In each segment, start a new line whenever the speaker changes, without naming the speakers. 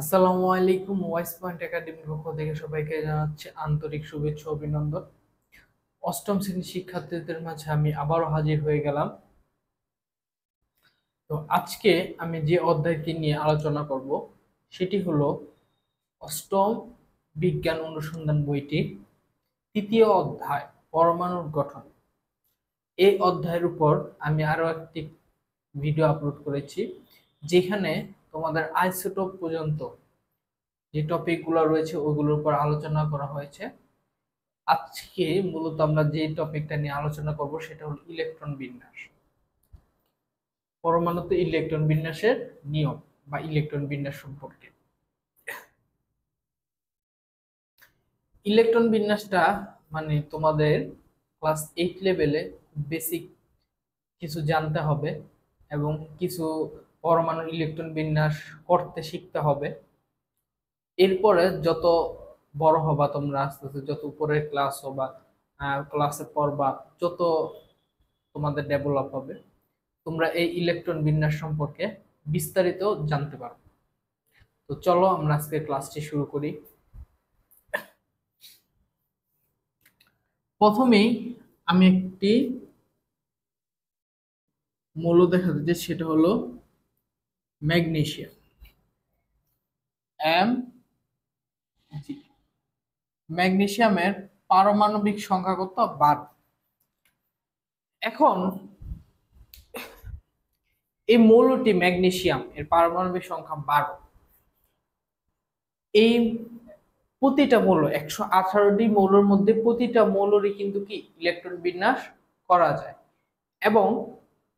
আসসালামু আলাইকুম। Wise point একাডেমির পক্ষ থেকে সবাইকে জানাচ্ছি আন্তরিক শুভেচ্ছা ও অভিনন্দন। অষ্টম শ্রেণীর শিক্ষার্থীদের মাঝে আমি আবারও হাজির হয়ে গেলাম। তো আজকে আমি যে অধ্যায়টি নিয়ে আলোচনা করব সেটি হলো অষ্টম বিজ্ঞান অনুসন্ধান বইটির তৃতীয় অধ্যায় পরমাণুর গঠন। এই অধ্যায়ের উপর আমি আরো একটি ভিডিও আপলোড করেছি, যেখানে তোমাদের আইসোটোপ পর্যন্ত যে টপিকগুলো রয়েছে ওগুলোর উপর আলোচনা করা হয়েছে। আজকে মূলত আমরা যে টপিকটা নিয়ে আলোচনা করব সেটা হলো ইলেকট্রন বিন্যাস। পরমাণুতে ইলেকট্রন বিন্যাসের নিয়ম বা ইলেকট্রন বিন্যাস সম্পর্কে। ইলেকট্রন বিন্যাসটা মানে তোমাদের ক্লাস 8 লেভেলে বেসিক কিছু জানতে হবে এবং কিছু পরমাণুর ইলেকট্রন বিন্যাস করতে শিখতে হবে। এরপরে যত বড় হবা তোমরা, আস্তে আস্তে যত উপরের ক্লাস হবা, ক্লাসে পড়বা, যত তোমাদের ডেভেলপ হবে, তোমরা এই ইলেকট্রন বিন্যাস সম্পর্কে বিস্তারিত জানতে পারবে। তো চলো আমরা আজকে ক্লাসটি শুরু করি। প্রথমেই আমি একটি মৌল দেখাতে চাই, সেটা হলো ম্যাগনেসিয়াম, এম জি। ম্যাগনেসিয়ামের পারমাণবিক সংখ্যা কত? 12। এখন এই মৌলটি ম্যাগনেসিয়াম এর পারমাণবিক সংখ্যা 12। এই প্রতিটা মৌল 118টি মৌলের মধ্যে প্রতিটা মৌলেরই কিন্তু কি ইলেকট্রন বিন্যাস করা যায়। এবং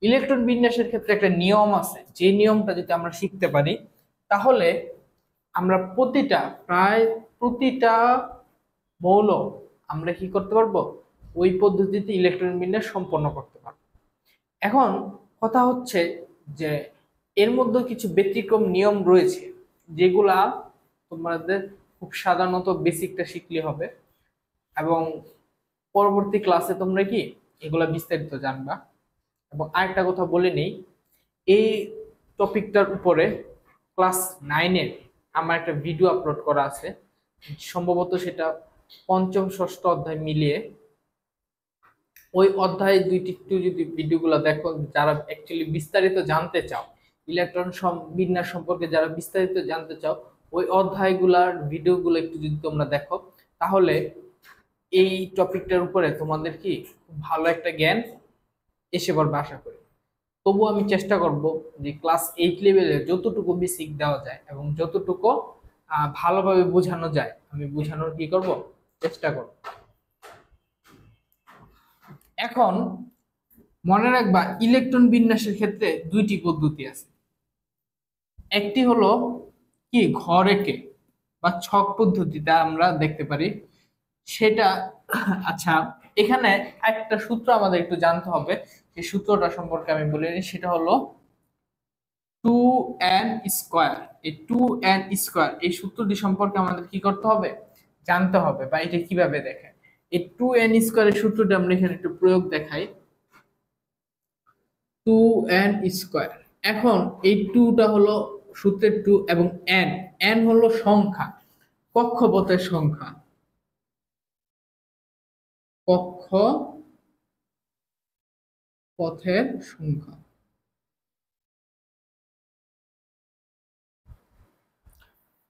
ইলেকট্রন বিন্যাসের ক্ষেত্রে একটা নিয়ম আছে, যে নিয়মটা যদি আমরা শিখতে পারি তাহলে আমরা প্রায় প্রতিটা মৌল আমরা কি করতে পারবো, ওই পদ্ধতিতে ইলেকট্রন বিন্যাস সম্পন্ন করতে পারবো। এখন কথা হচ্ছে যে এর মধ্যে কিছু ব্যতিক্রম নিয়ম রয়েছে, যেগুলা তোমাদের খুব সাধারণত বেসিকটা শিখলে হবে এবং পরবর্তী ক্লাসে তোমরা কি এগুলা বিস্তারিত জানবা। এবং আরেকটা কথা বলে নেই, এই টপিকটার উপরে ক্লাস 9-এর আমার একটা ভিডিও আপলোড করা আছে, সম্ভবত সেটা পঞ্চম ষষ্ঠ অধ্যায় মিলিয়ে। ওই অধ্যায় দুইটি একটু যদি ভিডিওগুলো দেখো, যারা অ্যাকচুয়ালি বিস্তারিত জানতে চাও, ইলেকট্রন বিন্যাস সম্পর্কে যারা বিস্তারিত জানতে চাও, ওই অধ্যায়গুলার ভিডিওগুলো একটু যদি তোমরা দেখো, তাহলে এই টপিকটার উপরে তোমাদের কি খুব ভালো একটা জ্ঞান এসে পড়বে আশা করি। তবু আমি চেষ্টা করব যে ক্লাস 8 লেভেলে যতটুকু বেসিক দেওয়া যায় এবং যতটুকু ভালোভাবে বোঝানো যায় আমি বোঝানোর কি করব, চেষ্টা করব। এখন মনে রাখবা, ইলেকট্রন বিন্যাসের ক্ষেত্রে দুইটি পদ্ধতি আছে। একটি হলো কি ঘর এঁকে বা ছক পদ্ধতিতে আমরা দেখতে পারি সেটা। আচ্ছা, এখানে একটা সূত্র আমাদের একটু জানতে হবে, সেই সূত্রটা সম্পর্কে আমি বলে নিই। সেটা হলো 2n স্কয়ার। এই 2n স্কয়ার এই সূত্রটি সম্পর্কে আমাদের কি করতে হবে, জানতে হবে, বা এটা কিভাবে দেখে। এই 2n স্কয়ারের সূত্রটি আমরা এখানে একটু প্রয়োগ দেখাই। 2n স্কয়ার, এখন এই 2টা হলো সূত্রের 2 এবং n n হলো সংখ্যা, কক্ষপথের সংখ্যা, কক্ষপথের সংখ্যা।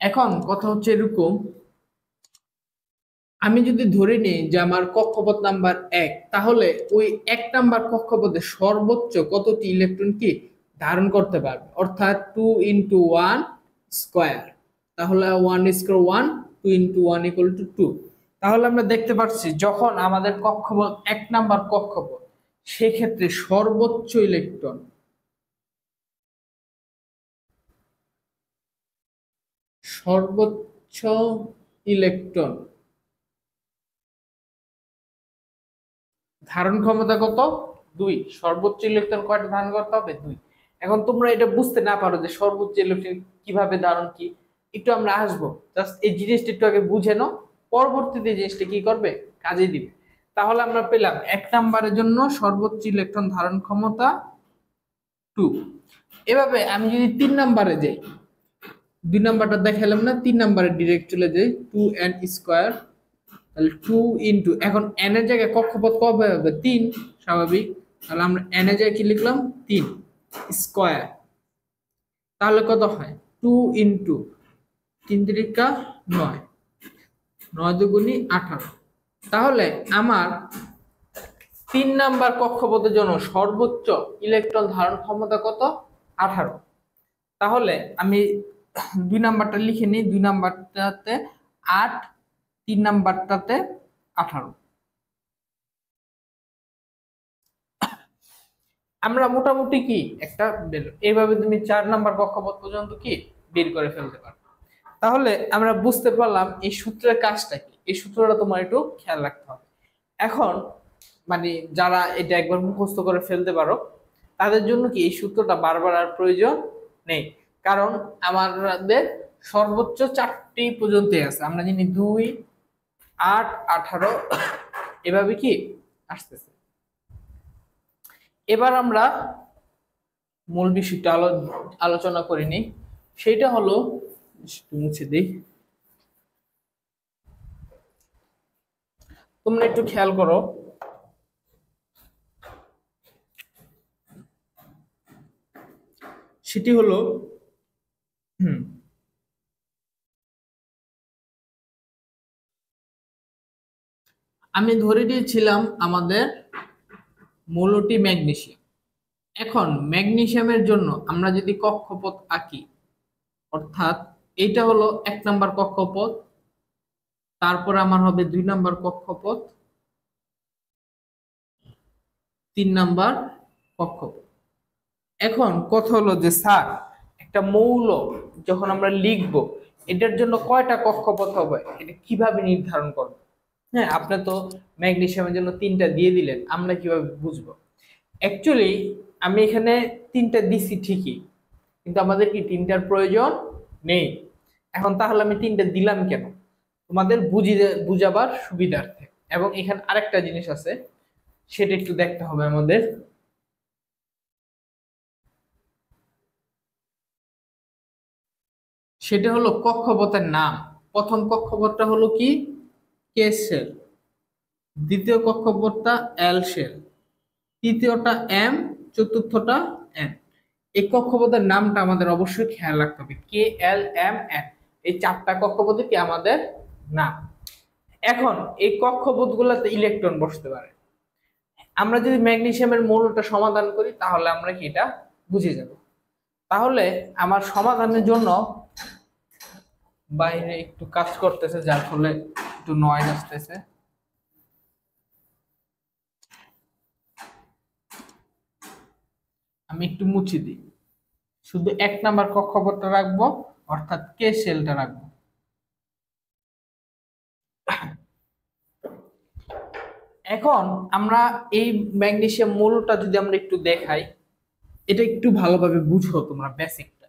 এখন কথা হচ্ছে এরকম, আমি যদি ধরে নিই যে আমার কক্ষপথ নাম্বার 1, তাহলে ওই 1 নাম্বার কক্ষপথে সর্বোচ্চ কতটি ইলেকট্রন কি ধারণ করতে পারবে, অর্থাৎ 2 × 1 স্কয়ার। তাহলে 1 স্কয়ার 1, 2 × 1 = 2। তাহলে আমরা দেখতে পাচ্ছি যখন আমাদের কক্ষপথ 1 নাম্বার কক্ষপথ, সেক্ষেত্রে সর্বোচ্চ ইলেকট্রন ধারণ ক্ষমতা কত? 2। সর্বোচ্চ ইলেকট্রন কয়টা ধারণ করতে হবে? 2। এখন তোমরা এটা বুঝতে না পারো যে সর্বোচ্চ ইলেকট্রন কিভাবে ধারণ, কি একটু আমরা আসবো, জাস্ট এই জিনিসটা একটু আগে বুঝে নাও, পরবর্তীতে জিনিসটা কি করবে, কাজে দিবে। তাহলে আমরা পেলাম 1 নাম্বারের জন্য সর্বোচ্চ ইলেকট্রন ধারণ ক্ষমতা 2। এভাবে আমি যদি 3 নাম্বারে যাই, 2 নাম্বারটা দেখালাম না, 3 নাম্বারে ডিরেক্ট চলে যাই, 2n²। তাহলে 2 ইনটু, এখন n এর জায়গায় কক্ষপথ কবে হবে? 3, স্বাভাবিক। তাহলে আমরা n এর জায়গায় কি লিখলাম? 3 স্কয়ার। তাহলে কত হয়? 2 ইনটু 3 3 9, 9 দুগুণী 18। তাহলে আমার 3 নাম্বার কক্ষপথের জন্য সর্বোচ্চ ইলেকট্রন ধারণ ক্ষমতা কত? 18। তাহলে আমি 2 নাম্বারটা লিখে নিই, 2 নাম্বারটাতে 8, 3 নাম্বারটাতে 18। আমরা মোটামুটি কি একটা এইভাবে তুমি 4 নাম্বার কক্ষপথ পর্যন্ত কি বের করে ফেলতে পারো। তাহলে আমরা বুঝতে পারলাম এই সূত্রের কাজটা কি। এই সূত্রটা তোমার একটু খেয়াল রাখতে হবে। এখন মানে যারা এটা একবার মুখস্থ করে ফেলতে পারো তাদের জন্য কি এই সূত্রটা বারবার আর প্রয়োজন নেই, কারণ আমাদের সর্বোচ্চ 4টি পর্যন্তই আছে। আমরা জানি 2, 8, 18 এভাবে কি আসতেছে। এবার আমরা মূল বিষয়টা আলোচনা করিনি, সেটা হলো, মুছে দিই, তোমরা একটু খেয়াল করো, সেটি হলো আমি ধরে নিয়েছিলাম আমাদের মৌলটি ম্যাগনেসিয়াম। এখন ম্যাগনেসিয়ামের জন্য আমরা যদি কক্ষপথ আঁকি, অর্থাৎ এইটা হলো 1 নাম্বার কক্ষপথ, তারপর আমার হবে 2 নাম্বার কক্ষপথ, 3 নাম্বার কক্ষপথ। এখন কথা হলো যে স্যার, একটা মৌল যখন আমরা লিখবো এটার জন্য কয়টা কক্ষপথ হবে, এটা কিভাবে নির্ধারণ করবো? হ্যাঁ, আপনি তো ম্যাগনেসিয়ামের জন্য 3টা দিয়ে দিলেন, আমরা কিভাবে বুঝবো? অ্যাকচুয়ালি আমি এখানে 3টা দিছি ঠিকই, কিন্তু আমাদের কি 3টার প্রয়োজন নেই। এখন তাহলে আমি 3টা দিলাম কেন? তোমাদের বুঝাবার সুবিধার্থে। এবং এখানে আরেকটা জিনিস আছে, সেটা একটু দেখতে হবে আমাদের। সেটা হলো কক্ষপথের নাম। প্রথম কক্ষপথটা হলো কি? কে শেল। দ্বিতীয় কক্ষপথটা এল শেল। তৃতীয়টা এম। চতুর্থটা এন। এই কক্ষপথের নামটা আমাদের অবশ্যই খেয়াল রাখতে হবে, কে এল এম এন। এই 4টা কক্ষপথে কি আমাদের নাম। এখন এই কক্ষপথ গুলাতে ইলেকট্রন বসতে পারে। আমরা যদি ম্যাগনেসিয়ামের মৌলটা সমাধান করি তাহলে আমরা কি এটা বুঝে যাব। তাহলে আমার সমাধানের জন্য বাইরে একটু কাজ করতেছে, যার ফলে একটু নয়েজ আসতেছে। আমি একটু মুছে দিই, শুধু 1 নাম্বার কক্ষপথটা রাখবো, অর্থাৎ কে শেলটা রাখবো। এখন আমরা এই ম্যাগনেসিয়াম মৌলটা যদি আমরা একটু দেখাই, এটা একটু ভালোভাবে বুঝো তোমরা বেসিকটা।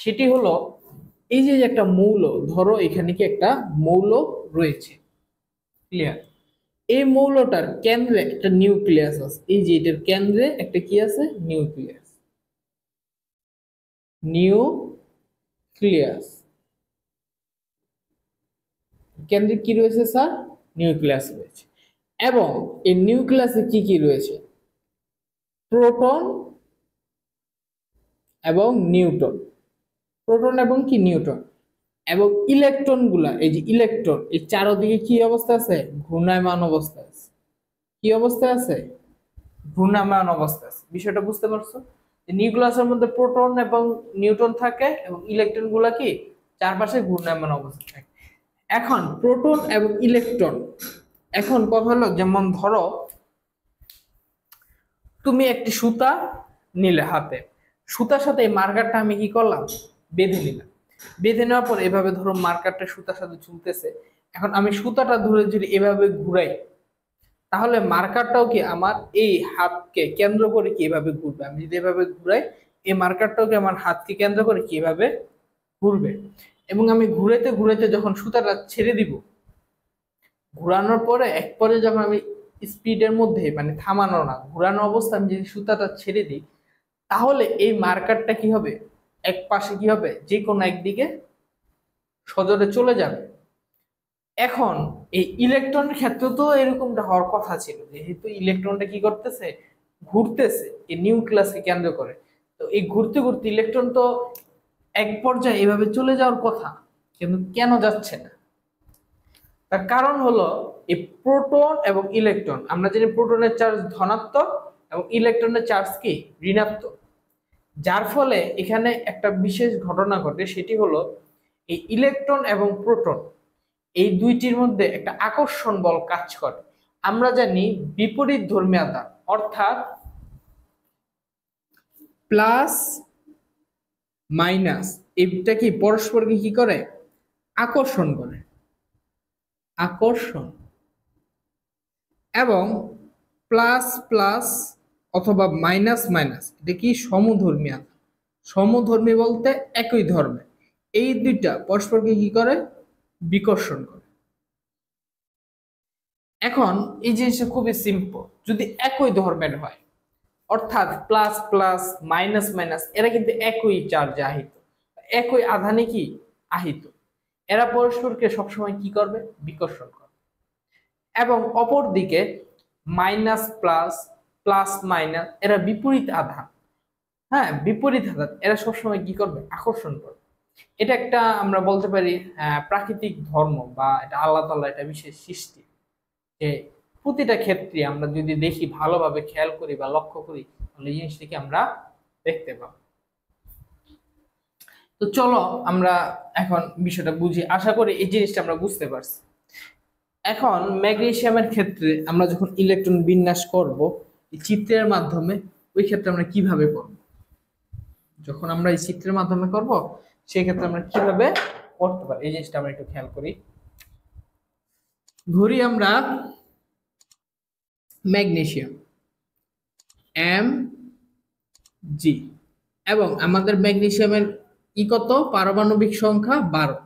সেটি হলো, এই যে একটা মৌল, ধরো এখানে কি একটা মৌল রয়েছে, ক্লিয়ার? এই মৌলটার কেন্দ্রে একটা নিউক্লিয়াস আছে। এই যে এটার কেন্দ্রে একটা কি আছে? নিউক্লিয়াস। নিউক্লিয়াস কেন্দ্রে কি রয়েছে স্যার? নিউক্লিয়াস রয়েছে। এবং এই নিউক্লিয়াসে কি কি রয়েছে? প্রোটন এবং নিউট্রন। প্রোটন এবং কি নিউট্রন এবং ইলেকট্রন গুলা, এই যে ইলেকট্রন, এই চারদিকে কি অবস্থা আছে? ঘূর্ণায়মান অবস্থা আছে। কি অবস্থা আছে? ঘূর্ণায়মান অবস্থা আছে। বিষয়টা বুঝতে পারছো? নিউক্লিয়াসের মধ্যে প্রোটন এবং নিউট্রন থাকে এবং ইলেকট্রন গুলা কি চারপাশে ঘূর্ণায়মান অবস্থা থাকে। এখন প্রোটন এবং ইলেকট্রন, এখন কথা হলো, যেমন ধরো তুমি একটি সুতা নিলে হাতে, সুতার সাথে এই মার্কারটা আমি কি করলাম? বেঁধে নিলাম। বেঁধে নেওয়ার পর এভাবে ধরো মার্কারটা সুতার সাথে ঝুলতেছে। এখন আমি সুতাটা ধরে যদি এভাবে ঘুরাই, তাহলে মার্কারটাও কি আমার এই হাতকে কেন্দ্র করে কি এভাবে ঘুরবে। আমি যদি এভাবে ঘুরাই, এই মার্কারটাও কি আমার হাতকে কেন্দ্র করে কি এভাবে ঘুরবে। এবং আমি ঘুরাইতে ঘুরাইতে যখন সুতাটা ছেড়ে দিব, ঘুরানোর পরে এক পর্যায়ে যখন আমি স্পিডের মধ্যে, মানে থামানো না, ঘুরানো অবস্থা আমি যদি সুতাটা ছেড়ে দিই, তাহলে এই মার্কারটা কি হবে? এক পাশে কি হবে, যে কোনো একদিকে সজোরে চলে যাবে। এখন এই ইলেকট্রনের ক্ষেত্রে তো এরকমটা হওয়ার কথা ছিল, যেহেতু ইলেকট্রনটা কি করতেছে, ঘুরতেছে এই নিউক্লিয়াসকে কেন্দ্র করে। তো এই ঘুরতে ঘুরতে ইলেকট্রন তো এক পর্যায়ে এভাবে চলে যাওয়ার কথা, কিন্তু কেন যাচ্ছে না? তার কারণ হলো এই প্রোটন এবং ইলেকট্রন, আমরা জানি প্রোটনের চার্জ ধনাত্মক এবং ইলেকট্রনের চার্জ কি ঋণাত্মক। যার ফলে এখানে একটা বিশেষ ঘটনা ঘটে, সেটি হলো এই ইলেকট্রন এবং প্রোটন এই দুইটির মধ্যে একটা আকর্ষণ বল কাজ করে। আমরা জানি বিপরীত ধর্মী আধান অর্থাৎ প্লাস মাইনাস এটা কি পরস্পরকে কি করে, আকর্ষণ করে, আকর্ষণ। এবং প্লাস প্লাস অথবা মাইনাস মাইনাস এটা কি সমধর্মী আধান। সমধর্মী বলতে একই ধর্মে, এই দুইটা পরস্পরকে কি করে, বিকর্ষণ করে। এখন এই জিনিসটা খুবই সিম্পল, যদি একই ধর্মের হয় অর্থাৎ প্লাস প্লাস মাইনাস মাইনাস এরা কিন্তু একই চার্জে আহিত, একই আধানে কি আহিত, এরা পরস্পরকে সবসময় কি করবে, বিকর্ষণ করবে। এবং অপর দিকে মাইনাস প্লাস প্লাস মাইনাস এরা বিপরীত আধান, হ্যাঁ বিপরীত আধান, এরা সবসময় কি করবে, আকর্ষণ করবে। এটা একটা আমরা বলতে পারি প্রাকৃতিক ধর্ম, বা এটা আল্লাহ তাআলা এটা বিশেষ সৃষ্টি, যে প্রতিটা ক্ষেত্রে আমরা যদি দেখি ভালোভাবে খেয়াল করি বা লক্ষ্য করি তাহলে এই জিনিসটাকে আমরা দেখতে পাবো। তো চলো আমরা এখন বিষয়টা বুঝি, আশা করি এই জিনিসটা আমরা বুঝতে পারছি। এখন ম্যাগনেসিয়ামের ক্ষেত্রে আমরা যখন ইলেকট্রন বিন্যাস করব এই চিত্রের মাধ্যমে, ওই ক্ষেত্রে আমরা কিভাবে করব, যখন আমরা এই চিত্রের মাধ্যমে করব সেই ক্ষেত্রে আমরা কিভাবে করতে পারি এই জিনিসটা আমরা একটু খেয়াল করি। ধরি আমরা ম্যাগনেসিয়াম এম জি, এবং আমাদের ম্যাগনেসিয়ামের কত, পারমাণবিক সংখ্যা 12।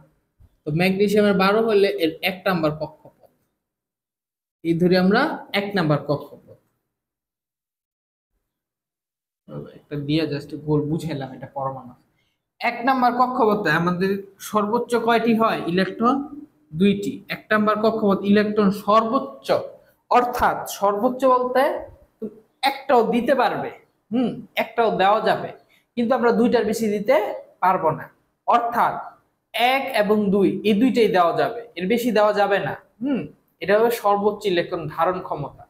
তো ম্যাগনেসিয়ামের 12 হলে এর 1 নাম্বার কক্ষপথ, এই ধরি আমরা 1 নাম্বার কক্ষপথ, একটা দিয়ে জাস্ট গোল বুঝাইলাম এটা পরমাণু। 1 নাম্বার কক্ষপথে আমাদের সর্বোচ্চ কয়টি হয় ইলেকট্রন, 2টি। 1 নাম্বার কক্ষপথ ইলেকট্রন সর্বোচ্চ, অর্থাৎ সর্বোচ্চ বলতে একটাও দিতে পারবে, একটাও দেওয়া যাবে, কিন্তু আমরা 2টার বেশি দিতে পারবো না। অর্থাৎ 1 এবং 2 এই দুইটাই দেওয়া যাবে, এর বেশি দেওয়া যাবে না। এটা হবে সর্বোচ্চ ইলেকট্রন ধারণ ক্ষমতা,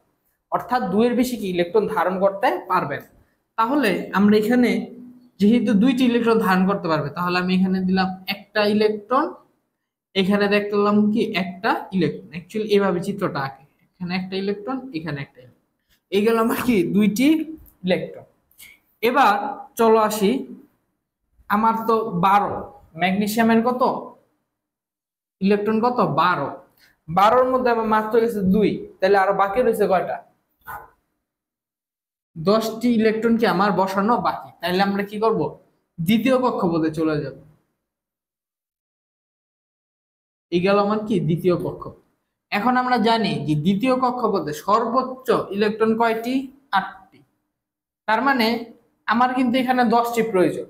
অর্থাৎ 2 এর বেশি কি ইলেকট্রন ধারণ করতে পারবে না। তাহলে আমরা এখানে যেহেতু 2টি ইলেকট্রন ধারণ করতে পারবে, তাহলে আমি এখানে দিলাম একটা ইলেকট্রন, এখানে দেখলাম কি একটা ইলেকট্রন, অ্যাকচুয়ালি এইভাবে চিত্রটা আঁকে, এখানে একটা ইলেকট্রন, এখানে একটা ইলেকট্রন, এই গেল আমার কি 2টি ইলেকট্রন। এবার চলো আসি, আমার তো 12, ম্যাগনেসিয়ামের কত ইলেকট্রন, কত 12, 12-র মধ্যে আমার মাত্র গেছে 2, তাহলে আরো বাকি রয়েছে কয়টা, 10টি ইলেকট্রন কি আমার বসানো বাকি। তাহলে আমরা কি করব, দ্বিতীয় কক্ষপথে চলে যাব। এই গেল আমার কি দ্বিতীয় কক্ষপথ। এখন আমরা জানি যে দ্বিতীয় কক্ষপথে সর্বোচ্চ ইলেকট্রন কয়টি, 8টি। তার মানে আমার কিন্তু এখানে 10টি প্রয়োজন,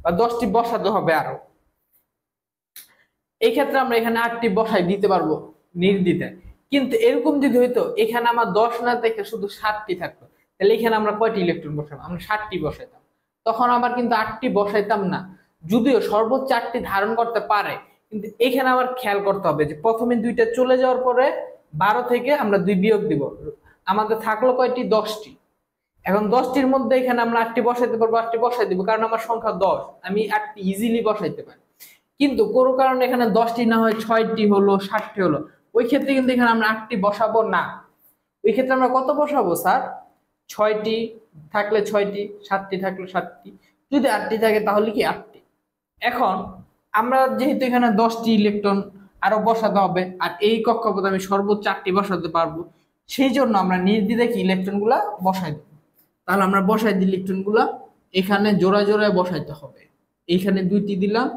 বা 10টি বসাতে হবে আরো। এই ক্ষেত্রে আমরা এখানে 8টি বসাই দিতে পারবো নির্দ্বিধায়। কিন্তু এরকম যদি হইতো এখানে আমার 10 না দেখে শুধু 7টি থাকতো, তাহলে এখানে আমরা কয়টি ইলেকট্রন বসাবো, আমরা 7টি বসাইতাম, তখন আবার কিন্তু 8টি বসাইতাম না। যদিও সর্বোচ্চ 8টি ধারণ করতে পারে, কিন্তু এখানে আবার খেয়াল করতে হবে যে প্রথমে 2টা চলে যাওয়ার পরে 12 থেকে আমরা 2 বিয়োগ দিব, আমাদের থাকলো কয়টি, 10টি। এখন 10টির মধ্যে এখানে আমরা 8টি বসাইতে পারবো, 8টি বসাই দিব, কারণ আমার সংখ্যা 10, আমি 8টি ইজিলি বসাইতে পারি। কিন্তু কোনো কারণে এখানে 10টি না হয় 6টি হলো, 7টি হলো, ওই ক্ষেত্রে কিন্তু এখানে আমরা 8টি বসাবো না। ওই ক্ষেত্রে আমরা কত বসাবো স্যার, 6টি থাকলে 6টি, 7টি থাকলে 7টি, যদি 8টি থাকে তাহলে কি 8টি। এখন আমরা যেহেতু এখানে 10টি ইলেকট্রন আরো বসাতে হবে, আর এই কক্ষপথে আমি সর্বোচ্চ 8টি বসাতে পারবো, সেই জন্য আমরা নির্দ্বিধায় কি ইলেকট্রন গুলা বসাই দেবো। তাহলে আমরা বসাই দিই ইলেকট্রন গুলা, এখানে জোড়ায় জোড়ায় বসাইতে হবে। এইখানে 2টি দিলাম,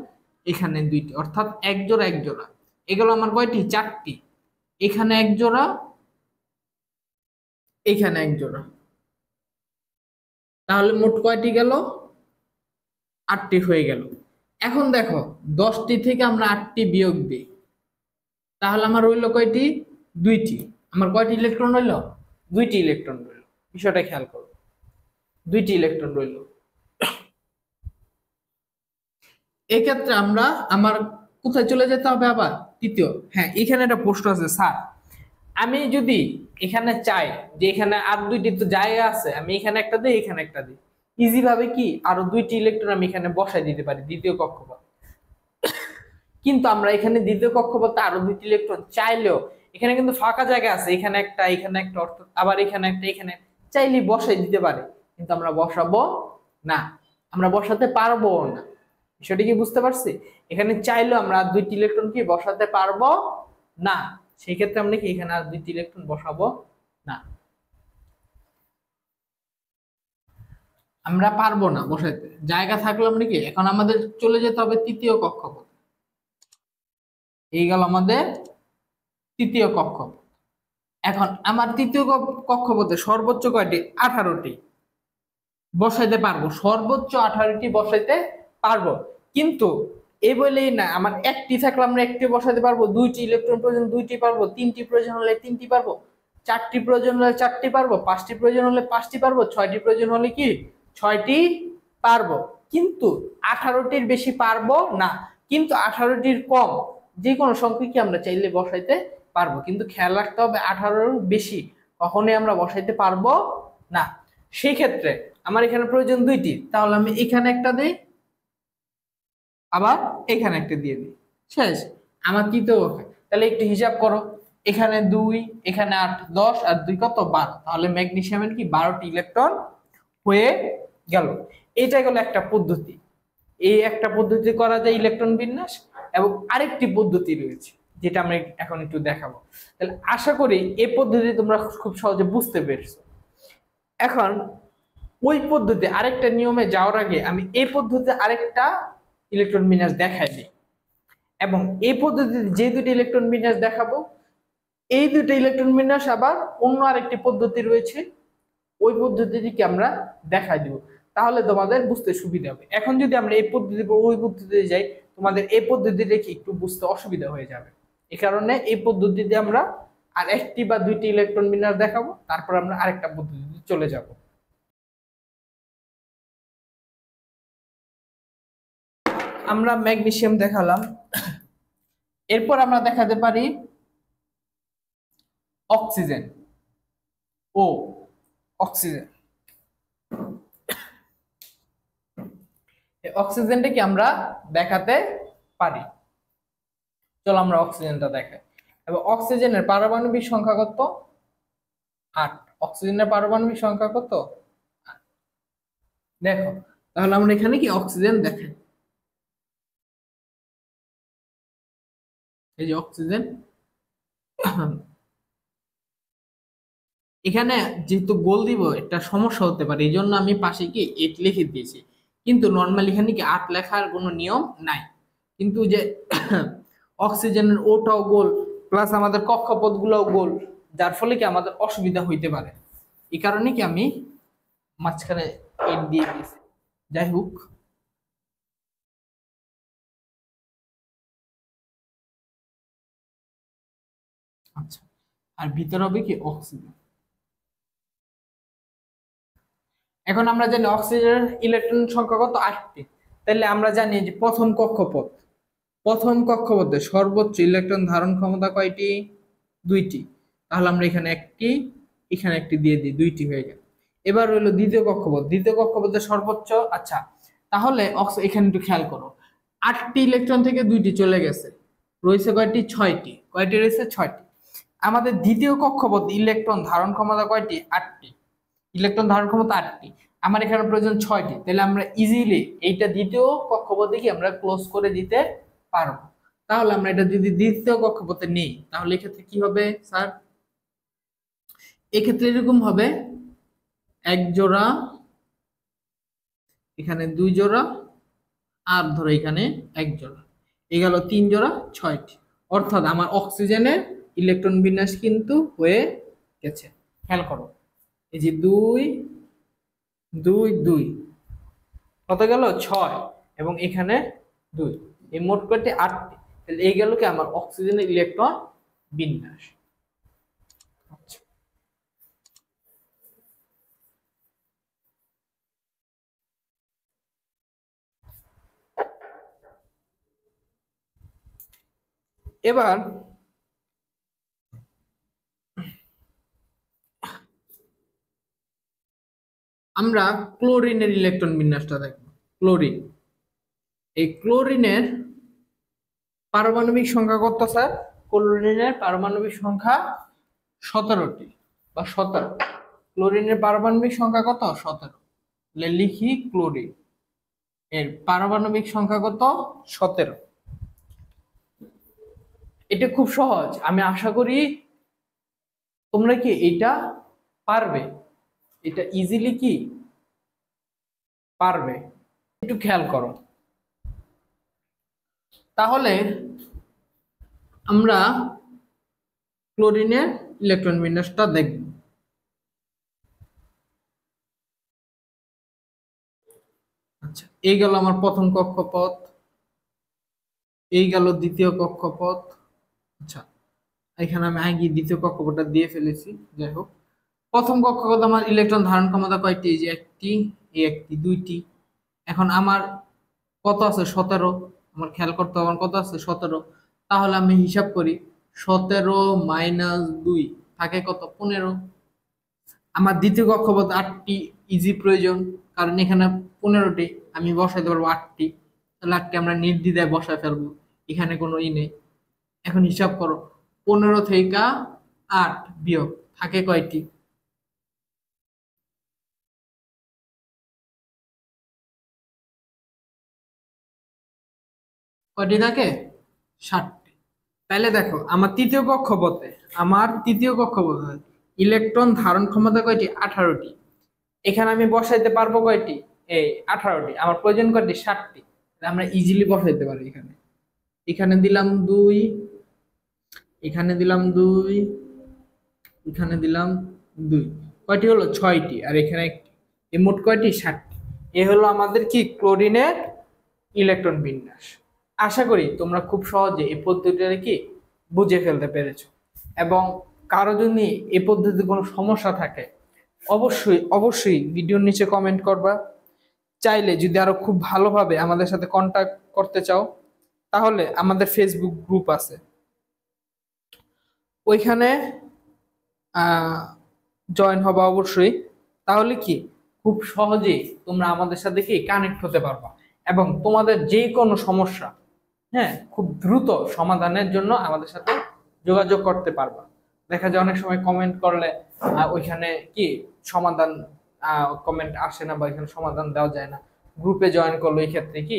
এখানে 2টি, অর্থাৎ এক জোড়া এক জোড়া। এগুলো আমার কয়টি, 4টি, এখানে এক জোড়া, এখানে এক জোড়া, তাহলে মোট কয়টি গেল, 8টি হয়ে গেল। এখন দেখো 10টি থেকে আমরা 8টি বিয়োগ দিই, তাহলে আমার রইল কয়টি? 2টি। আমার কয়টি ইলেকট্রন রইল? 2টি ইলেকট্রন রইল। বিষয়টা খেয়াল করো, 2টি ইলেকট্রন রইল। এক্ষেত্রে আমার কোথায় চলে যেতে হবে আবার? তৃতীয়। হ্যাঁ, এখানে একটা প্রশ্ন আছে, স্যার আমি যদি এখানে চাই যে এখানে আর 2টি তো জায়গা আছে, আমি এখানে একটা দিই, এখানে একটা দিই, ইজি ভাবে কি আরো 2টি ইলেকট্রন আমি এখানে বসাই দিতে পারি দ্বিতীয় কক্ষপথ। কিন্তু আমরা এখানে দ্বিতীয় কক্ষপথে আরো 2টি ইলেকট্রন চাইলেও এখানে কিন্তু ফাঁকা জায়গা আছে, এখানে একটা, এখানে একটা, অর্থাৎ আবার এখানে একটা, এখানে চাইলে বসাই দিতে পারে, কিন্তু আমরা বসাবো না, আমরা বসাতে পারবো না। সেটা কি বুঝতে পারছি? এখানে চাইলেও আমরা আর 2টি ইলেকট্রন কি বসাতে পারবো না, সেই ক্ষেত্রে আমরা কি এখানে আর 2টি ইলেকট্রন বসাবো না, আমরা পারবো না বসাইতে। জায়গা থাকলে আমরা কি এখন আমাদের চলে যেতে হবে তৃতীয় কক্ষপথ। এই গেল আমাদের তৃতীয় কক্ষপথ। এখন আমার তৃতীয় কক্ষপথে সর্বোচ্চ কয়টি? 18টি বসাইতে পারবো, সর্বোচ্চ 18টি বসাইতে পারবো। কিন্তু এই বলেই না, আমার একটি থাকলে আমরা একটি বসাতে পারবো, 2টি ইলেকট্রন প্রয়োজন 2টি পারবো, 3টি প্রয়োজন হলে 3টি পারবো, 4টি প্রয়োজন হলে 4টি পারবো, 5টি প্রয়োজন হলে 5টি পারবো, 6টি প্রয়োজন হলে কি 6টি পারবো। কিন্তু 18টির বেশি পারবো না, কিন্তু 18টির কম যে কোনো সংখ্যা কি আমরা চাইলে বসাইতে পারবো। কিন্তু খেয়াল রাখতে হবে 18র বেশি কখনোই আমরা বসাইতে পারবো না। সেই ক্ষেত্রে আমার এখানে প্রয়োজন 2টি, তাহলে আমি এখানে একটা দিই, আবার এখানে একটা দিয়ে দিই, শেষ আমার তৃতীয় কক্ষে। তাহলে একটু হিসাব করো, এখানে 2, এখানে 8, 10 আর 2 কত? 12। তাহলে ম্যাগনেসিয়ামের কি 12টি ইলেকট্রন হয়ে গেল। এটা গেল একটা পদ্ধতি। এই একটা পদ্ধতি করা যায় ইলেকট্রন বিন্যাস, এবং আরেকটি পদ্ধতি রয়েছে যেটা আমরা এখন একটু দেখাবো। তাহলে আশা করি এই পদ্ধতি তোমরা খুব সহজে বুঝতে পেরেছো। এখন ওই পদ্ধতি আরেকটা নিয়মে যাওয়ার আগে আমি এই পদ্ধতিতে আরেকটা ইলেকট্রন বিন্যাস দেখাই দিই, এবং এই পদ্ধতিতে যে দুটি ইলেকট্রন বিন্যাস দেখাবো, এই দুটো ইলেকট্রন বিন্যাস আবার অন্য আরেকটি পদ্ধতি রয়েছে, ওই পদ্ধতিটিকে আমরা দেখাই দিব, তাহলে তোমাদের বুঝতে সুবিধা হবে। এখন যদি আমরা এই পদ্ধতি ওই পদ্ধতিতে যাই, তোমাদের এই পদ্ধতিটা কি একটু বুঝতে অসুবিধা হয়ে যাবে। এই কারণে এই পদ্ধতিতে আমরা আর একটি বা 2টি ইলেকট্রন বিন্যাস দেখাবো, তারপর আমরা আরেকটা পদ্ধতিতে চলে যাব। আমরা ম্যাগনেসিয়াম দেখালাম, এরপর আমরা দেখাতে পারি অক্সিজেন ও অক্সিজেন। অক্সিজেনটা কি আমরা দেখাতে পারি। চলো আমরা অক্সিজেনটা দেখাই। এবং অক্সিজেনের পারমাণবিক সংখ্যা কত? 8। অক্সিজেনের পারমাণবিক সংখ্যা কত? 8। দেখো, তাহলে আমরা এখানে কি অক্সিজেন দেখাই, এই যে অক্সিজেন। এখানে যেহেতু গোল দিব একটা সমস্যা হতে পারে, এই জন্য আমি পাশে কি 8 লিখে দিয়েছি, কিন্তু নর্মালি এখানে কি 8 লেখার কোনো নিয়ম নাই। কিন্তু যে অক্সিজেনের ওটাও গোল, প্লাস আমাদের কক্ষপথ গুলোও গোল, যার ফলে কি আমাদের অসুবিধা হইতে পারে, এই কারণে কি আমি মাঝখানে 8 দিয়ে দিয়েছি। যাই হোক, আচ্ছা, আর ভিতরে হবে কি অক্সিজেন। এখন আমরা জানি অক্সিজেনের ইলেকট্রন সংখ্যা কত? 8টি। তাহলে আমরা জানি যে প্রথম কক্ষপথে সর্বোচ্চ ইলেকট্রন ধারণ ক্ষমতা কয়টি? 2টি। তাহলে আমরা এখানে একটি, এখানে একটি দিয়ে দিই, 2টি হয়ে গেল। এবার হলো দ্বিতীয় কক্ষপথ। দ্বিতীয় কক্ষপথে সর্বোচ্চ, আচ্ছা তাহলে এখানে একটু খেয়াল করো, 8টি ইলেকট্রন থেকে 2টি চলে গেছে, রয়েছে কয়টি? 6টি। কয়টি রয়েছে? 6টি। আমাদের দ্বিতীয় কক্ষপথ ইলেকট্রন ধারণ ক্ষমতা কয়টি? 8টি। ইলেকট্রন ধারণ ক্ষমতা 8টি, আমার এখানে প্রয়োজন 6টি। তাহলে আমরা ইজিলি এইটা দ্বিতীয় কক্ষপথে কি আমরা ক্লোজ করে দিতে পারবো। তাহলে আমরা এটা যদি দ্বিতীয় কক্ষপথে নেই, তাহলে এক্ষেত্রে কি হবে স্যার? এক্ষেত্রে এরকম হবে, 1 জোড়া, এখানে 2 জোড়া, আর ধরো এখানে 1 জোড়া, এই গেল 3 জোড়া, 6টি। অর্থাৎ আমার অক্সিজেনের ইলেকট্রন বিন্যাস কিন্তু হয়ে গেছে। খেয়াল করো, এই যে 2 2 2 কত গেল? 6। এবং এখানে 2, এই মোট কয়টি 8টি। তাহলে এই গেল কি আমার অক্সিজেনের ইলেকট্রন বিন্যাস। আচ্ছা, এবার আমরা ক্লোরিনের ইলেকট্রন বিন্যাসটা দেখব। ক্লোরিন, এই ক্লোরিনের পারমাণবিক সংখ্যা কত স্যার? ক্লোরিনের পারমাণবিক সংখ্যা 17টি বা 17। ক্লোরিনের পারমাণবিক সংখ্যা কত? 17। লিখি ক্লোরিন এর পারমাণবিক সংখ্যা কত? 17। এটা খুব সহজ, আমি আশা করি তোমরা কি এটা পারবে, এটা ইজিলি কি পারবে। একটু খেয়াল করো, তাহলে আমরা ক্লোরিনের ইলেকট্রন বিন্যাসটা দেখব। আচ্ছা, এই গেল আমার প্রথম কক্ষপথ, এই গেল দ্বিতীয় কক্ষপথ। আচ্ছা, এখানে আমি আগে দ্বিতীয় কক্ষপথটা দিয়ে ফেলেছি, যাই হোক। প্রথম কক্ষপথ আমার ইলেকট্রন ধারণ ক্ষমতা কয়টি? এই যে একটি, এই একটি, দুইটি। এখন আমার কত আছে? 17। আমার খেয়াল করতে হবে আমার কত আছে? 17। তাহলে আমি হিসাব করি, 17 মাইনাস 2 থাকে কত? 15। আমার দ্বিতীয় কক্ষপথ 8টি, ইজি প্রয়োজন, কারণ এখানে 15টি, আমি বসাইতে পারবো 8টি। তাহলে 8টি আমরা নির্দ্বিধায় বসায় ফেলবো, এখানে কোনো ই নেই। এখন হিসাব করো, 15 থেকে 8 বিয়োগ থাকে কয়টি? কয়টি থাকে? 7টি। তাহলে দেখো আমার তৃতীয় কক্ষপথে ইলেকট্রন ধারণ ক্ষমতা কয়টি? 18টি। এখানে আমি বসাইতে পারবো কয়টি? এই 18টি। আমার প্রয়োজন কয়টি? 7টি। আমরা ইজিলি বসাইতে পারি। এখানে এখানে দিলাম 2, এখানে দিলাম 2, এখানে দিলাম 2, কয়টি হলো? 6টি। আর এখানে একটি, এই মোট কয়টি? 7টি। এ হলো আমাদের কি ক্লোরিনের ইলেকট্রন বিন্যাস। আশা করি তোমরা খুব সহজে এই পদ্ধতিটা কি বুঝে ফেলতে পেরেছো। এবং কারো যদি এই পদ্ধতিতে কোনো সমস্যা থাকে অবশ্যই অবশ্যই ভিডিওর নিচে কমেন্ট করবা। চাইলে যদি আরো খুব ভালোভাবে আমাদের সাথে কন্টাক্ট করতে চাও, তাহলে আমাদের ফেসবুক গ্রুপ আছে, ওইখানে জয়েন হবা অবশ্যই। তাহলে কি খুব সহজেই তোমরা আমাদের সাথে কি কানেক্ট হতে পারবা এবং তোমাদের যে কোনো সমস্যা, হ্যাঁ, খুব দ্রুত সমাধানের জন্য আমাদের সাথে যোগাযোগ করতে পারবা। দেখা যায় অনেক সময় কমেন্ট করলে ওইখানে কি সমাধান কমেন্ট আসে না বা এখানে সমাধান দেওয়া যায় না। গ্রুপে জয়েন করলে এই ক্ষেত্রে কি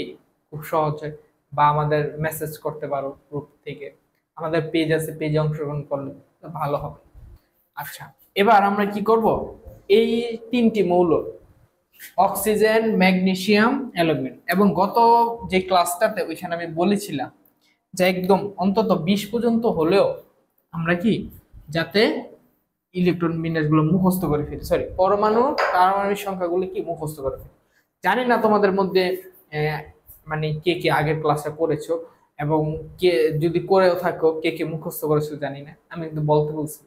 খুব সহজ হয়, বা আমাদের মেসেজ করতে পারো গ্রুপ থেকে। আমাদের পেজ আছে, পেজে অংশগ্রহণ করলে ভালো হবে। আচ্ছা, এবার আমরা কি করব, এই 3টি মৌল অক্সিজেন, ম্যাগনেসিয়াম, অ্যালুমিনিয়াম, এবং গত যে ক্লাসটাতে ওইখানে আমি বলেছিলাম যে একদম অন্তত 20 পর্যন্ত হলেও আমরা কি যাতে ইলেকট্রন বিন্যাসগুলো মুখস্থ করে ফেলি, সরি পরমাণু পারমাণবিক সংখ্যাগুলো কি মুখস্থ করে ফেলি। জানি না তোমাদের মধ্যে মানে কে কে আগের ক্লাসে করেছো, এবং কে যদি করেও থাকো কে কে মুখস্থ করেছো জানি না, আমি কিন্তু বলতে বলছি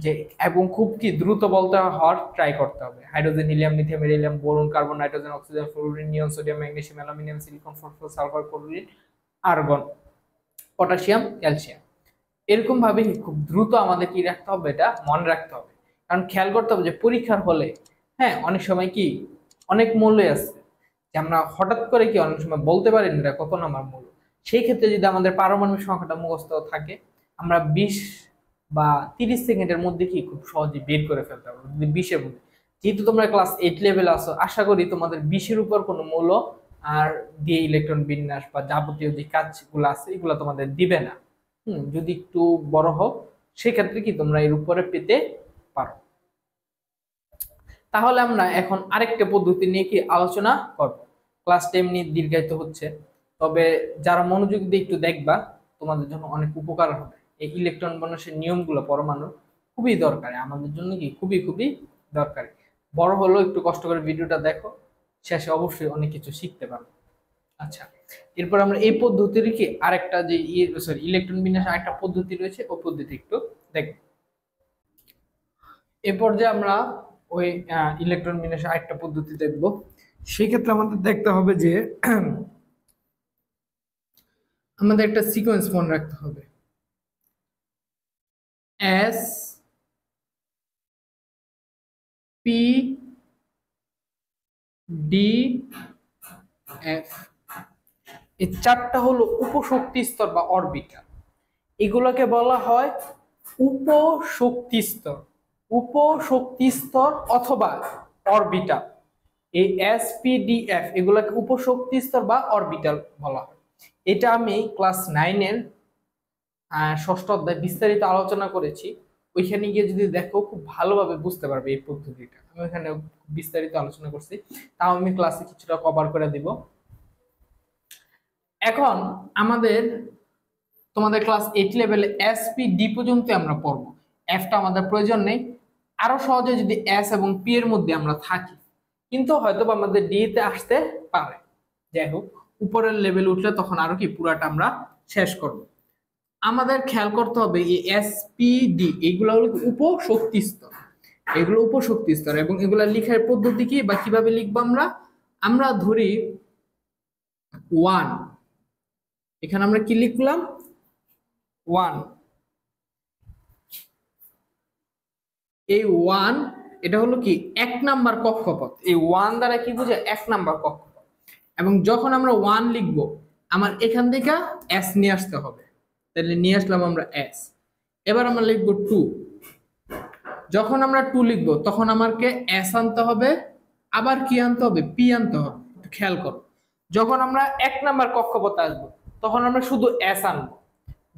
যে, এবং খুব কি দ্রুত বলতে হওয়ার ট্রাই করতে হবে। Hydrogen, helium, lithium, beryllium, boron, carbon, nitrogen, oxygen, fluorine, neon, sodium, magnesium, aluminium, silicon, phosphorus, sulphur, chlorine, argon, potassium, calcium. এরকম ভাবে খুব দ্রুত আমাদের কি রাখতে হবে, এটা মনে রাখতে হবে। কারণ খেয়াল করতে হবে যে পরীক্ষার হলে, হ্যাঁ, অনেক সময় কি অনেক মূল্য আছে যে আমরা হঠাৎ করে কি অনেক সময় বলতে পারি না এটা কত নাম্বার মূল্য। সেই ক্ষেত্রে যদি আমাদের পারমাণবিক সংখ্যাটা মুখস্থ থাকে, আমরা 20 বা 30 সেকেন্ডের মধ্যে কি খুব সহজে বের করে ফেলতে পারবো। যদি 20-এর মধ্যে, যেহেতু তোমরা ক্লাস 8 লেভেলে আছো, আশা করি তোমাদের 20-এর উপর কোনো মূল্য আর দিয়ে ইলেকট্রন বিন্যাস বা যাবতীয় যে কাজগুলো আছে এগুলো তোমাদের দিবে না। যদি একটু বড় হোক সেক্ষেত্রে কি তোমরা এর উপরে পেতে পারো। তাহলে আমরা এখন আরেকটা পদ্ধতি নিয়ে কি আলোচনা করব। ক্লাসটা এমনি দীর্ঘায়িত হচ্ছে, তবে যারা মনোযোগ দিয়ে একটু দেখবা তোমাদের জন্য অনেক উপকার হবে। এই ইলেকট্রন বিন্যাসের নিয়মগুলো পরমাণু খুবই দরকারি আমাদের জন্য, কি খুবই খুবই দরকারি। বড় হলো একটু কষ্ট করে ভিডিওটা দেখো, শেষে অবশ্যই অনেক কিছু শিখতে পারবে। আচ্ছা, এরপর আমরা এই পদ্ধতির কি আরেকটা যে সরি ইলেকট্রন বিন্যাসের আরেকটা পদ্ধতি রয়েছে, ওই পদ্ধতি একটু দেখব। এরপর যে আমরা ওই ইলেকট্রন বিন্যাসের আরেকটা পদ্ধতি দেখব, সেই ক্ষেত্রে আমাদের দেখতে হবে যে আমাদের একটা সিকোয়েন্স মনে রাখতে হবে, এস পি ডি এফ, এই চারটা হলো উপশক্তি স্তর বা অরবিটাল। এগুলোকে বলা হয় উপশক্তি স্তর, উপশক্তি স্তর অথবা অরবিটাল। এই এসপিডিএফ এগুলোকে উপশক্তি স্তর বা অরবিটাল বলা হয়। এটা আমি ক্লাস 9-এর ষষ্ঠ অধ্যায় বিস্তারিত আলোচনা করেছি। ওইখানে গিয়ে যদি দেখো খুব ভালোভাবে বুঝতে পারবে এই পদ্ধতিটা। আমি ওখানে বিস্তারিত আলোচনা করছি, তাও আমি ক্লাসে কিছুটা কভার করে দিব। এখন আমাদের তোমাদের ক্লাস 8 লেভেলে এসপিডি পর্যন্ত আমরা পড়বো, এফটা আমাদের প্রয়োজন নেই। আরো সহজে যদি এস এবং পি এর মধ্যে আমরা থাকি, কিন্তু হয়তো আমাদের ডি তে আসতে পারে। যাই হোক, উপরের লেভেল উঠলে তখন আরো কি পুরাটা আমরা শেষ করব। আমাদের খেয়াল করতে হবে এই এসপিডি এগুলো হলো উপশক্তি স্তর, এগুলো উপশক্তি স্তর, এবং এগুলা লেখার পদ্ধতি কি বা কিভাবে লিখবো আমরা? আমরা ধরি 1, এখানে আমরা কি লিখলাম 1, এই 1 এটা হলো কি 1 নাম্বার কক্ষপথ। এই 1 দ্বারা কি বোঝায়? 1 নাম্বার কক্ষপথ। এবং যখন আমরা 1 লিখব, আমার এখান থেকে এস নিয়ে আসতে হবে, তাহলে নিয়ে আসলাম আমরা এস। এবার আমরা লিখব 2, যখন আমরা 2 লিখব তখন আমাকে এস আনতে হবে, আবার কি আনতে হবে? পি আনতে হবে। একটু খেয়াল করো, যখন আমরা 1 নাম্বার কক্ষপথে আসবো তখন আমরা শুধু এস আনবো।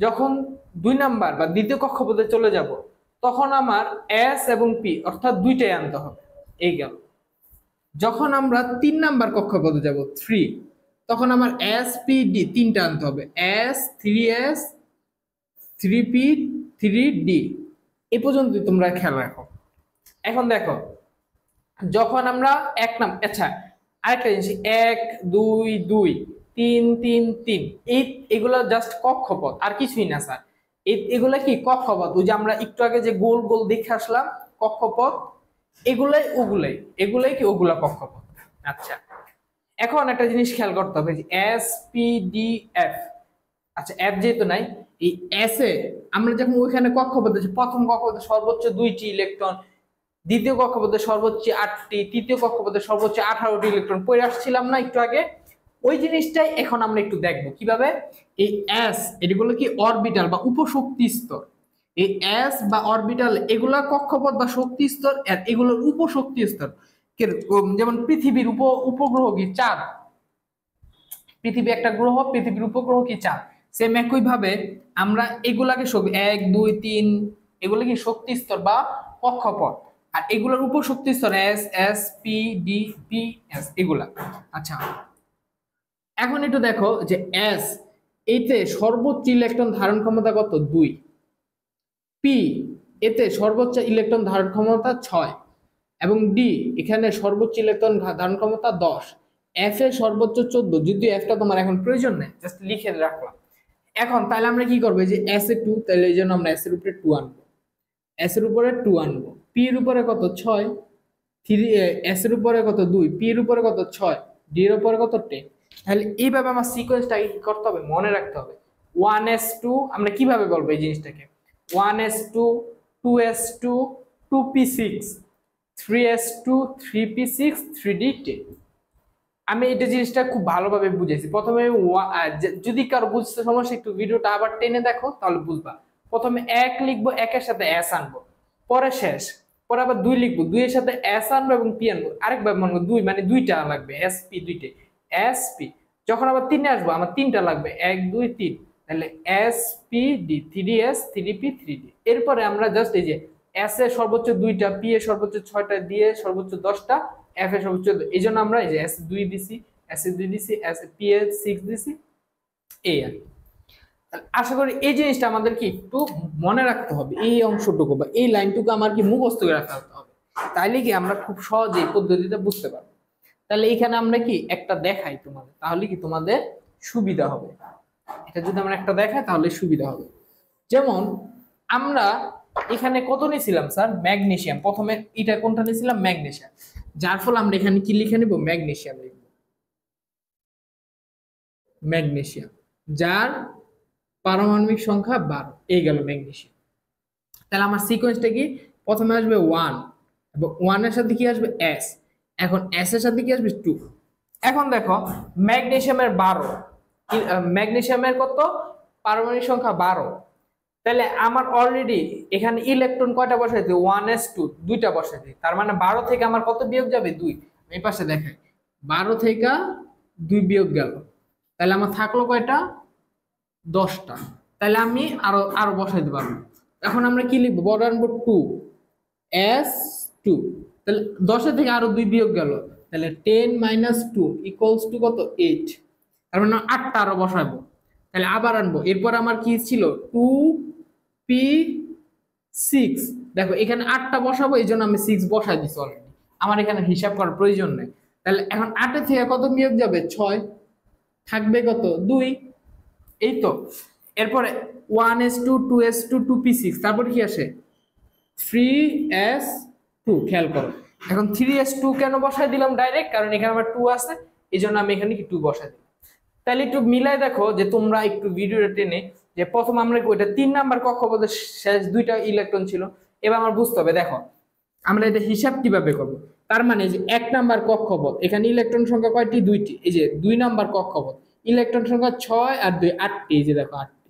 যখন 2 নাম্বার বা দ্বিতীয় কক্ষপথে চলে যাব তখন আমার এস এবং পি অর্থাৎ দুইটাই আনতে হবে। এই গেল। যখন আমরা 3 নাম্বার কক্ষপথে যাব 3, তখন আমার এস পি ডি তিনটা আনতে হবে, এস 3s 3p 3d। এই পর্যন্ত তোমরা খেয়াল রাখো। এখন দেখো, যখন আমরা আচ্ছা আরেকটা জিনিস, 1 2 2 3 3 3, এগুলো জাস্ট কক্ষপথ, আর কিছুই না স্যার। এগুলা কি কক্ষপথ? ওই যে আমরা একটু আগে যে গোল গোল দেখে আসলাম কক্ষপথ, এগুলাই কি ওগুলা কক্ষপথ। আচ্ছা, এখন একটা জিনিস খেয়াল করতে হবে যে এস পি ডি এফ। আচ্ছা, এফ যেহেতু নাই, এই এস এ আমরা যখন ওইখানে কক্ষপথে, প্রথম কক্ষপথে সর্বোচ্চ 2টি ইলেকট্রন, দ্বিতীয় কক্ষপথে সর্বোচ্চ 8টি, তৃতীয় কক্ষপথে সর্বোচ্চ 18টি ইলেকট্রন পড়ে আসছিলাম না একটু আগে? ওই জিনিসটাই এখন আমরা একটু দেখবো কিভাবে। এই এস এগুলো কি অরবিটাল বা উপশক্তি স্তর। এই এস বা অরবিটাল এগুলা কক্ষপথ বা শক্তি স্তর, আর এগুলোর উপশক্তি স্তর। যেমন পৃথিবীর উপগ্রহ কি চাঁদ, পৃথিবী একটা গ্রহ, পৃথিবীর উপগ্রহ কি চাঁদ। সেম একই ভাবে আমরা এগুলাকে 1 2 3 এগুলো কি শক্তি স্তর বা কক্ষপথ, আর এগুলোর উপশক্তি স্তর S S P D P S এগুলা। আচ্ছা, এখন একটু দেখো যে এস এতে সর্বোচ্চ ইলেকট্রন ধারণ ক্ষমতা কত? 2। পি এতে সর্বোচ্চ ইলেকট্রন ধারণ ক্ষমতা 6, এবং ডি এখানে সর্বোচ্চ ইলেকট্রন ধারণ ক্ষমতা 10, এফ এর সর্বোচ্চ 14। যদিও এফটা তোমার এখন প্রয়োজন নেই, জাস্ট লিখে রাখলাম। এখন তাহলে আমরা কি করবো? যে এস এ 2, তাহলে এই জন্য আমরা এস এর উপরে 2 আনবো, এস এর উপরে 2 আনবো। পি এর উপরে কত? 6। 3 এস এর উপরে কত? 2। পি এর উপরে কত? 6। ডি এর উপরে কত? 10। তাহলে এইভাবে আমার সিকোয়েন্সটাকে কি করতে হবে? মনে রাখতে হবে। 1s2 আমরা কিভাবে বলবো এই জিনিসটাকে? 1s2 2s2 2p6 3s2 3p6 3d10। আমি এটা জিনিসটা খুব ভালোভাবে বুঝেছি। প্রথমে যদি কারো বুঝতে সমস্যা, একটু ভিডিওটা আবার টেনে দেখো, তাহলে বুঝবা। প্রথমে 1 লিখবো, 1 এর সাথে এস আনবো, পরে শেষ, পরে আবার 2 লিখবো, 2 এর সাথে এস আনবো এবং পি আনবো। আরেকবার মনে করবো 2 মানে দুইটা লাগবে, এস পি দুইটাই, এস পি। যখন আবার 3 এ আসবো আমার তিনটা লাগবে, 1 2 3, তাহলে S P D 3s 3p 3d। এরপরে আমরা জাস্ট এই যে এস এর সর্বোচ্চ 2টা, পি এর সর্বোচ্চ 6টা, ডি এর সর্বোচ্চ 10টা, এফ এর সর্বোচ্চ। এই জন্য আমরা এই যে এস 2 দিছি, এস 2 দিছি, এস পি এর 6 দিছি, এই আর কি। আশা করি এই জিনিসটা আমাদের কি একটু মনে রাখতে হবে, এই অংশটুকু বা এই লাইনটুকু আমার কি মুখস্থ করে রাখতে হবে, তাইলে কি আমরা খুব সহজেই পদ্ধতিটা বুঝতে পারবো। তাহলে এখানে আমরা কি একটা দেখাই তোমাদের, তাহলে কি তোমাদের সুবিধা হবে। এটা যদি আমরা একটা দেখাই তাহলে সুবিধা হবে। যেমন আমরা এখানে কত নিয়েছিলাম স্যার, ম্যাগনেসিয়াম, প্রথমে এটা কোনটা নিয়েছিলাম, ম্যাগনেসিয়াম, যার ফলে আমরা এখানে কি লিখে নিব, ম্যাগনেসিয়াম লিখব, ম্যাগনেসিয়াম, যার পারমাণবিক সংখ্যা 12, এই গেল ম্যাগনেসিয়াম। তাহলে আমার সিকোয়েন্সটা কি, প্রথমে আসবে 1 এবং 1 এর সাথে কি আসবে s, এখন s এর সাথে কি আসবে 2। এখন দেখো ম্যাগনেসিয়ামের 12, ম্যাগনেসিয়ামের কত, পারমাণবিক সংখ্যা 12, তাহলে আমার অলরেডি এখানে ইলেকট্রন কয়টা বসাইতে, 1s2 দুইটা বসাইতে, তার মানে 12 থেকে আমার কত বিয়োগ যাবে, 2। এই পাশে দেখাই, 12 থেকে 2 বিয়োগ গেল, তাহলে আমার থাকলো কয়টা, 10টা। তাহলে আমি আরো আরো বসাইতে পারবো। এখন আমরা কি লিখবো, বড় আনবো 2s2, তাহলে 10 থেকে আরো 2 বিয়োগ গেল, তাহলে 10 - 2 = কত, 8। তার মানে 8টা আরো বসাবো, তাহলে আবার আনবো। এরপর আমার কি ছিল, 2p6, দেখো এখানে 8টা বসাবো, এই জন্য আমি 6 বসাই দিছি অলরেডি, আমার এখানে হিসাব করার প্রয়োজন নেই। তাহলে এখন 8 থেকে কত বিয়োগ যাবে, 6, থাকবে কত, 2। এই তো। এরপরে 1s2 2s2 2p6, তারপর কি আসে 3s2, খেয়াল করো। এখন 3s2 কেন বসাই দিলাম ডাইরেক্ট, কারণ এখানে আমার 2 আছে, এই জন্য আমি এখানে কি 2 বসাই দিলাম। তাহলে একটু মিলাই দেখো যে তোমরা একটু ভিডিওটা টেনে, যে প্রথম আমরা ওইটা 3 নাম্বার কক্ষপথের শেষ 2টা ইলেকট্রন ছিল, এবার আমার বুঝতে হবে, দেখো আমরা এটা হিসাব কিভাবে করব। তার মানে যে 1 নাম্বার কক্ষপথ, এখানে ইলেকট্রন সংখ্যা কয়টি, 2টি, এই যে 2 নাম্বার কক্ষপথ ইলেকট্রন সংখ্যা 6 আর 2 8টি, এই যে দেখো 8টি।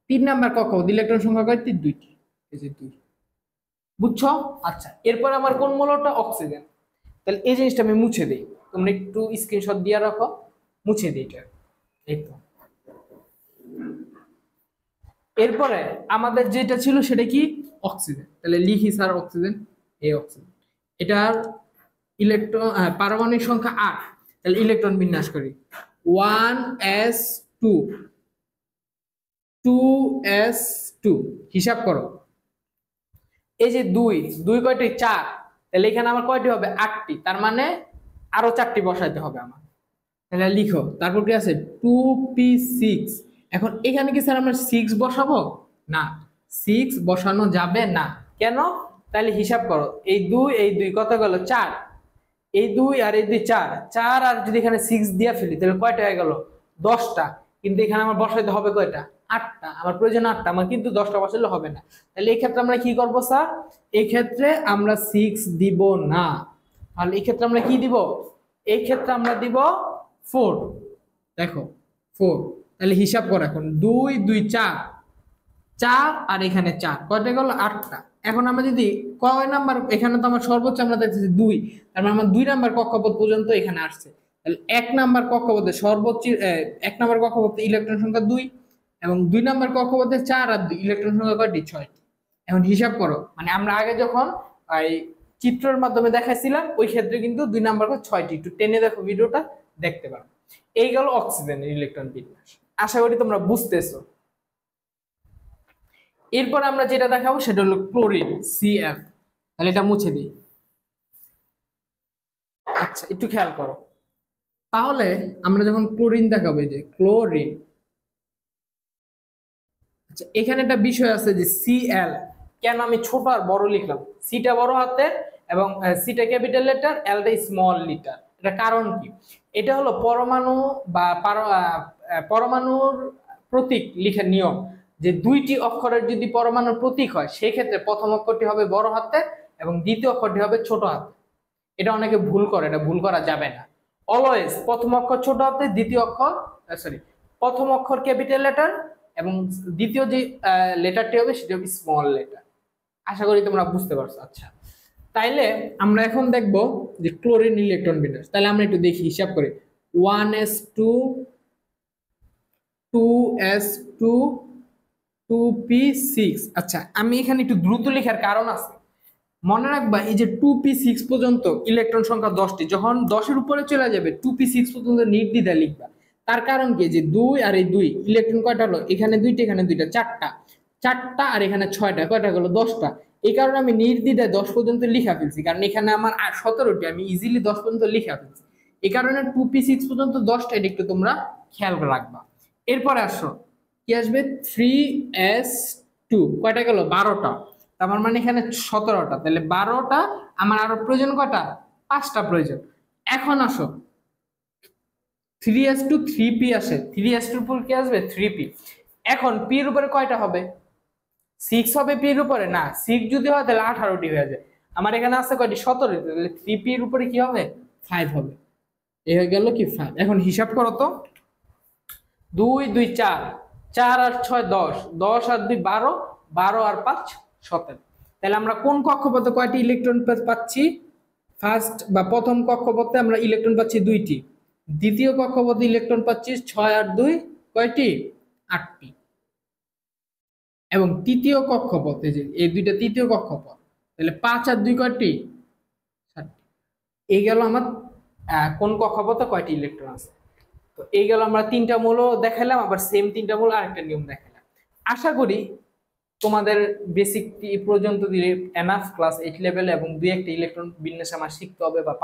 3 নাম্বার কক্ষপথ ইলেকট্রন সংখ্যা কয়টি, 2টি, এই যে 2। বুঝছো? আচ্ছা, এরপর আমার কোন মৌলটা, অক্সিজেন। তাহলে এই জিনিসটা আমি মুছে দেই, তোমরা একটু স্ক্রিনশট দিয়ে রাখো, মুছে দিই এটা, এই তো। এরপরে আমাদের যেটা ছিল সেটা কি, অক্সিজেন। তাহলে লিখি স্যার অক্সিজেন, এই অক্সিজেন, এটার ইলেকট্রন পারমাণবিক সংখ্যা 8। তাহলে ইলেকট্রন বিন্যাস করি, 1s2 2s2, হিসাব করো, এই যে 2 2 কয়টি, 4, তাহলে এখানে আমার কয়টি হবে, 8টি, তার মানে আরো 4টি বসাইতে হবে আমার। তাহলে লিখো, তারপর কি আছে 2p6। এখন এখানে কি স্যার আমরা 6 বসাবো, না 6 বসানো যাবে না, কেন, তাহলে হিসাব করো, এই 2 এই 2 কত গেল, 4, এই 2 আর এই 2 4 4, আর যদি এখানে 6 দিয়ে ফেলি তাহলে কয়টা হয়ে গেল, 10টা। কিন্তু এখানে আমার বসাইতে হবে কয়টা, 8টা, আমার প্রয়োজন 8টা, আমার কিন্তু 10টা বসাইলে হবে না। তাহলে এই ক্ষেত্রে আমরা কি করব স্যার, এই ক্ষেত্রে আমরা 6 দিব না, তাহলে এই ক্ষেত্রে আমরা কি দিব, এই ক্ষেত্রে আমরা দিব 4। দেখো 4, তাহলে হিসাব করো, এখন 2 2 4 4, আর এখানে 4, কয়টা গেল, 8টা। এখন আমরা যদি কয় নাম্বার, এখানে তো আমার সর্বোচ্চ আমরা দেখতেছি 2, তার মানে আমার 2 নাম্বার কক্ষপথ পর্যন্ত এখানে আসছে। তাহলে 1 নাম্বার কক্ষপথে সর্বোচ্চ 1 নাম্বার কক্ষপথে ইলেকট্রন সংখ্যা 2, এবং 2 নাম্বার কক্ষপথে 4 আর 2 ইলেকট্রন সংখ্যা কয়টি, 6টি। এখন হিসাব করো, মানে আমরা আগে যখন এই চিত্রের মাধ্যমে দেখাইছিলাম ওই ক্ষেত্রে কিন্তু 2 নাম্বার 6টি, একটু টেনে দেখো ভিডিওটা, দেখতে পারো। এই গেল অক্সিজেনের ইলেকট্রন বিন্যাস, আশা করি তোমরা বুঝতেছো। এরপর আমরা যেটা দেখাবো সেটা হলো ক্লোরিন, Cl। তাহলে এটা মুছে দিই। আচ্ছা, একটু খেয়াল করো, তাহলে আমরা যখন ক্লোরিন দেখাবো, এই যে ক্লোরিন, আচ্ছা এখানে একটা বিষয় আছে যে Cl, কেন আমি ছোট আর বড় লিখলাম, সিটা বড় হাতের এবং সিটা ক্যাপিটাল লেটার, এলটা স্মল লিটার, এটা কারণ কি, এটা হলো পরমাণু বা পরমাণুর প্রতীক লিখার নিয়ম, যে 2টি অক্ষরের যদি পরমাণুর প্রতীক হয় সেই ক্ষেত্রে প্রথম অক্ষরটি হবে বড় হাতে এবং দ্বিতীয় অক্ষরটি হবে ছোট হাতে। এটা অনেকে ভুল করে, এটা ভুল করা যাবে না। অলওয়েজ প্রথম অক্ষর ছোট হাতে, দ্বিতীয় অক্ষর প্রথম অক্ষর ক্যাপিটাল লেটার এবং দ্বিতীয় যে লেটারটি হবে সেটা হবে স্মল লেটার। আশা করি তোমরা বুঝতে পারছো। আচ্ছা, তাইলে আমরা এখন দেখব যে ক্লোরিন ইলেকট্রন বিন্যাস। তাহলে আমরা একটু দেখি, হিসাব করি, 1s2 2s2 2p6। আচ্ছা, আমি এখানে একটু দ্রুত লেখার কারণ আছে, মনে রাখবা এই যে 2p6 পর্যন্ত ইলেকট্রন সংখ্যা 10টি, যখন 10-এর উপরে চলে যাবে 2p6 পর্যন্ত নির্দ্বিধায় লিখবা। তার কারণ কি, যে 2 আর এই 2 ইলেকট্রন কয়টা হলো, এখানে 2টা এখানে 2টা, 4টা, 4টা আর এখানে 6টা, কয়টা হলো, 10টা। এই কারণে আমি নির্দ্বিধায় 10 পর্যন্ত লিখা ফেলছি, কারণ এখানে আমার 17টি, আমি ইজিলি 10 পর্যন্ত লিখা ফেলছি। এই কারণে 2p6 পর্যন্ত 10টা, এটা একটু তোমরা খেয়াল রাখবা। এরপরে আসো কি আসবে, 3s2 কয়টা গেল, 12টা। তার মানে এখানে 17টা, তাহলে 12টা, আমার আরো প্রয়োজন কয়টা, 5টা প্রয়োজন। এখন আসো 3s2 3p আসে, 3s2 এর উপর কি আসবে, 3p। এখন p এর উপরে কয়টা হবে, 6 হবে p এর উপরে, না 6 যদি হয় তাহলে 18টি হয়ে যায়। আমার এখানে আছে কয়টি, 17টি, তাহলে 3p এর উপরে কি হবে, 5 হবে। এই হয়ে গেল কি 5। এখন হিসাব করো তো, 2 2 4, 4 আর 6 10, 10 আর 2 12, 12 আর 5 17। তাহলে আমরা কোন কক্ষপথে কয়টি ইলেকট্রন পাচ্ছি, ফার্স্ট বা প্রথম কক্ষপথে আমরা ইলেকট্রন পাচ্ছি 2টি, দ্বিতীয় কক্ষপথে ইলেকট্রন পাচ্ছি 6 আর 2 কয়টি, 8টি, এবং তৃতীয় কক্ষপথে, যে এই দুইটা তৃতীয় কক্ষপথ, তাহলে 5 আর 2 কয়টি, 7টি। এই গেল আমার কোন কক্ষপথে কয়টি ইলেকট্রন আছে। তো এই গেল আমরা 3টা মৌল দেখালাম, আবার সেম 3টা মৌল আরেকটা নিয়ম দেখালাম। আশা করি তোমাদের বেসিক পর্যন্ত দিলে এনাফ ক্লাস 8 লেভেলে, এবং 2-1টা ইলেকট্রন বিন্যাস আমার শিখতে হবে বা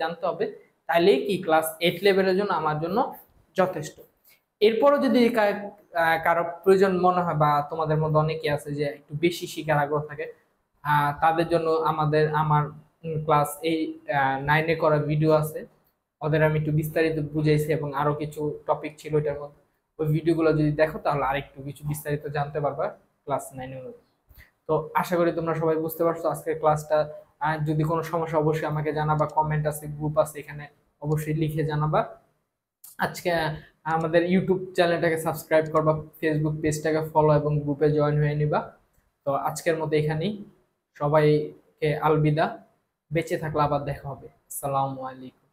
জানতে হবে, তাইলেই কি ক্লাস 8 লেভেলের জন্য আমার জন্য যথেষ্ট। এরপরও যদি কারো প্রয়োজন মনে হয়, বা তোমাদের মধ্যে অনেকে আছে যে একটু বেশি শিখার আগ্রহ থাকে, তাদের জন্য আমার ক্লাস এই 9-এ করা ভিডিও আছে, ওদের আমি একটু বিস্তারিত বুঝাইছি, এবং আরো কিছু টপিক ছিল এটার মধ্যে। ওই ভিডিওগুলো যদি দেখো তাহলে আরেকটু কিছু বিস্তারিত জানতে পারবা ক্লাস 9-এর মধ্যে। তো আশা করি তোমরা সবাই বুঝতে পারছো আজকের ক্লাসটা। যদি কোনো সমস্যা অবশ্যই আমাকে জানাবা, কমেন্ট আছে, গ্রুপ আছে, এখানে অবশ্যই লিখে জানাবা। আজকে আমাদের ইউটিউব চ্যানেলটাকে সাবস্ক্রাইব করবা, ফেসবুক পেজটাকে ফলো এবং গ্রুপে জয়েন হয়ে নিবা। তো আজকের মতো এখানেই, সবাইকে আলবিদা, বেঁচে থাকলে আবার দেখা হবে। আসসালামু আলাইকুম।